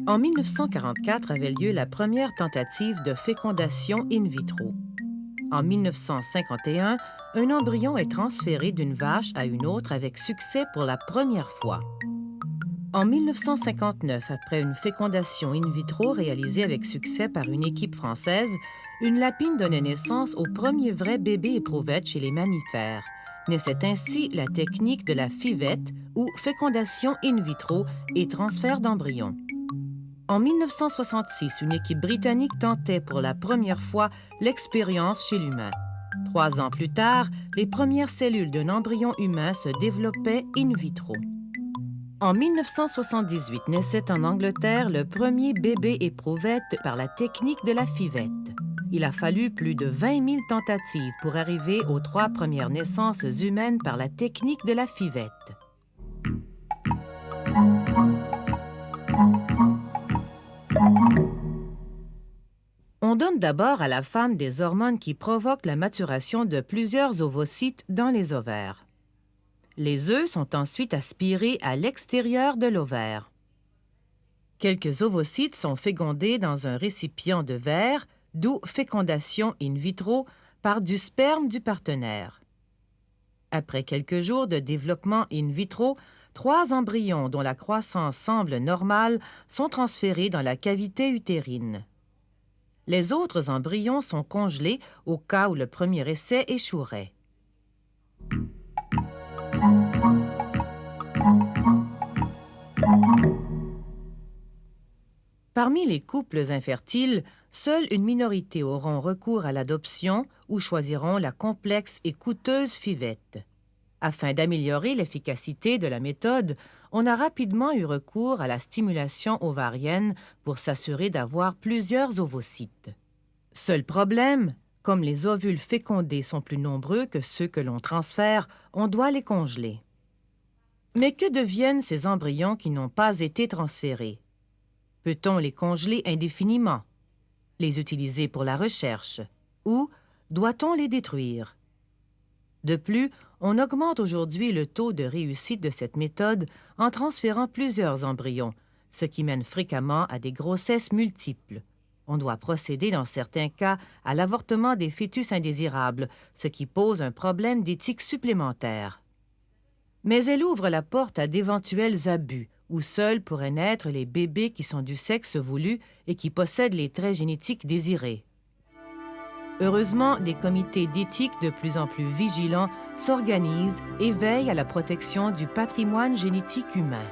En 1944 avait lieu la première tentative de fécondation in vitro. En 1951, un embryon est transféré d'une vache à une autre avec succès pour la première fois. En 1959, après une fécondation in vitro réalisée avec succès par une équipe française, une lapine donnait naissance au premier vrai bébé éprouvette chez les mammifères. Naissait ainsi la technique de la FIVET, ou fécondation in vitro et transfert d'embryon. En 1966, une équipe britannique tentait pour la première fois l'expérience chez l'humain. 3 ans plus tard, les premières cellules d'un embryon humain se développaient in vitro. En 1978 naissait en Angleterre le premier bébé éprouvette par la technique de la FIVET. Il a fallu plus de 20 000 tentatives pour arriver aux 3 premières naissances humaines par la technique de la FIVET. On donne d'abord à la femme des hormones qui provoquent la maturation de plusieurs ovocytes dans les ovaires. Les œufs sont ensuite aspirés à l'extérieur de l'ovaire. Quelques ovocytes sont fécondés dans un récipient de verre, d'où fécondation in vitro, par du sperme du partenaire. Après quelques jours de développement in vitro, 3 embryons dont la croissance semble normale sont transférés dans la cavité utérine. Les autres embryons sont congelés au cas où le premier essai échouerait. Parmi les couples infertiles, seule une minorité auront recours à l'adoption ou choisiront la complexe et coûteuse FIVET. Afin d'améliorer l'efficacité de la méthode, on a rapidement eu recours à la stimulation ovarienne pour s'assurer d'avoir plusieurs ovocytes. Seul problème, comme les ovules fécondés sont plus nombreux que ceux que l'on transfère, on doit les congeler. Mais que deviennent ces embryons qui n'ont pas été transférés? Peut-on les congeler indéfiniment, les utiliser pour la recherche, ou doit-on les détruire? De plus, on augmente aujourd'hui le taux de réussite de cette méthode en transférant plusieurs embryons, ce qui mène fréquemment à des grossesses multiples. On doit procéder dans certains cas à l'avortement des fœtus indésirables, ce qui pose un problème d'éthique supplémentaire. Mais elle ouvre la porte à d'éventuels abus, où seuls pourraient naître les bébés qui sont du sexe voulu et qui possèdent les traits génétiques désirés. Heureusement, des comités d'éthique de plus en plus vigilants s'organisent et veillent à la protection du patrimoine génétique humain.